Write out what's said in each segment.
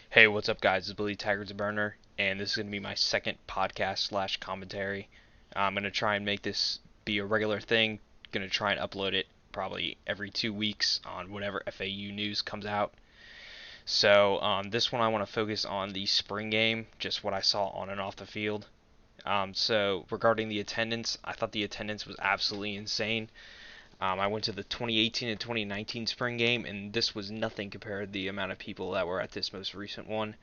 Hey, what's up, guys? It's Billy Taggart's Burner, and this is going to be my second podcast slash commentary. I'm going to try and make this be a regular thing. Going to try and upload it probably every 2 weeks on whatever FAU news comes out. So, this one I want to focus on the spring game, just what I saw on and off the field. So, regarding the attendance, I thought the attendance was absolutely insane. I went to the 2018 and 2019 spring game, and this was nothing compared to the amount of people that were at this most recent one.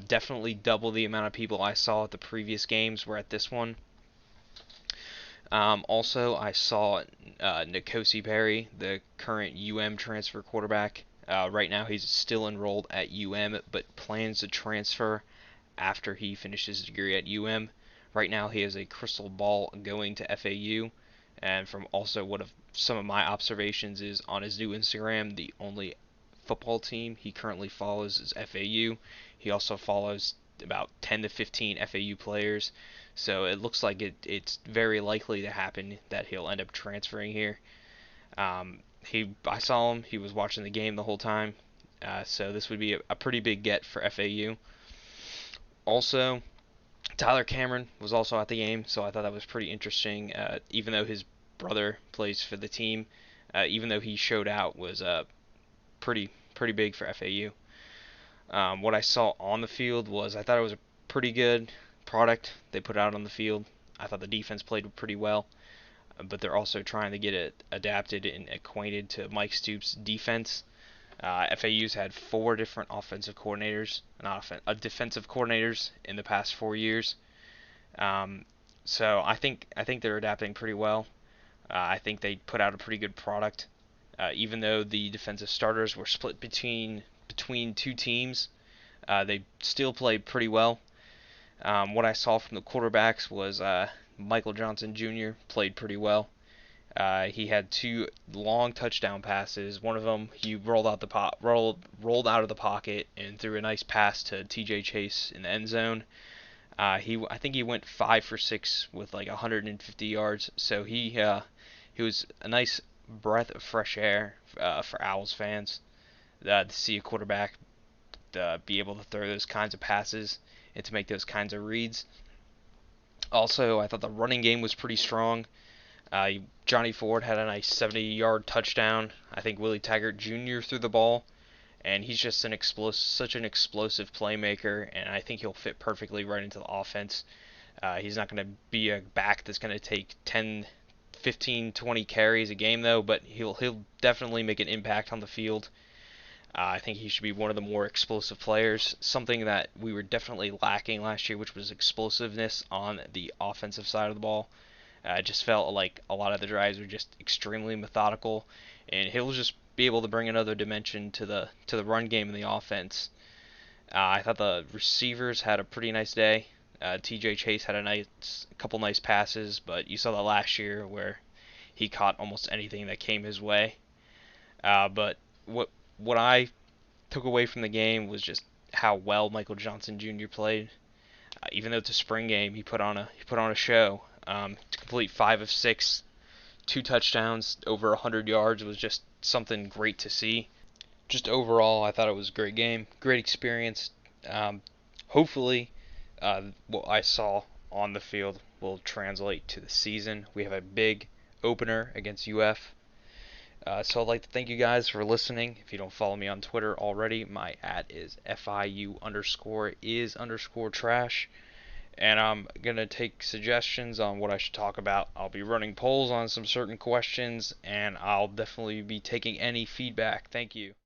Definitely double the amount of people I saw at the previous games were at this one. Also, I saw Nikosia Perry, the current transfer quarterback. Right now, he's still enrolled at but plans to transfer after he finishes his degree at Right now, he has a crystal ball going to FAU, and from also some of my observations is on his new Instagram, the only football team he currently follows is FAU. He also follows about 10 to 15 FAU players, so it looks like it's very likely to happen that he'll end up transferring here. I saw him; he was watching the game the whole time, so this would be a pretty big get for FAU. Also, Tyler Cameron was also at the game, so I thought that was pretty interesting. Even though his brother plays for the team, even though he showed out, was pretty big for FAU. What I saw on the field was I thought it was a pretty good product they put out on the field. I thought the defense played pretty well, but they're also trying to get it adapted and acquainted to Mike Stoops' defense. FAU's had four different defensive coordinators in the past 4 years. Um, so I think they're adapting pretty well. I think they put out a pretty good product. Even though the defensive starters were split between two teams, they still played pretty well. What I saw from the quarterbacks was Michael Johnson Jr. played pretty well. He had two long touchdown passes. One of them he rolled out of the pocket and threw a nice pass to T.J. Chase in the end zone. I think he went 5 for 6 with like 150 yards. So he was a nice breath of fresh air for Owls fans to see a quarterback be able to throw those kinds of passes and to make those kinds of reads. Also, I thought the running game was pretty strong. Johnny Ford had a nice 70-yard touchdown. I think Willie Taggart Jr. threw the ball, and he's just such an explosive playmaker, and I think he'll fit perfectly right into the offense. He's not going to be a back that's going to take 10, 15, 20 carries a game though, but he'll definitely make an impact on the field. I think he should be one of the more explosive players, something that we were definitely lacking last year, which was explosiveness on the offensive side of the ball. It just felt like a lot of the drives were just extremely methodical, and he'll just be able to bring another dimension to the run game and the offense. I thought the receivers had a pretty nice day. T.J. Chase had a couple nice passes, but you saw that last year where he caught almost anything that came his way. But what I took away from the game was just how well Michael Johnson Jr. played. Even though it's a spring game, he put on a show. To complete 5 of 6, 2 touchdowns, over 100 yards was just something great to see. Just overall, I thought it was a great game, great experience. Hopefully, what I saw on the field will translate to the season. We have a big opener against UF. So I'd like to thank you guys for listening. If you don't follow me on Twitter already, my @is FIU_is_trash. And I'm going to take suggestions on what I should talk about. I'll be running polls on some certain questions, and I'll definitely be taking any feedback. Thank you.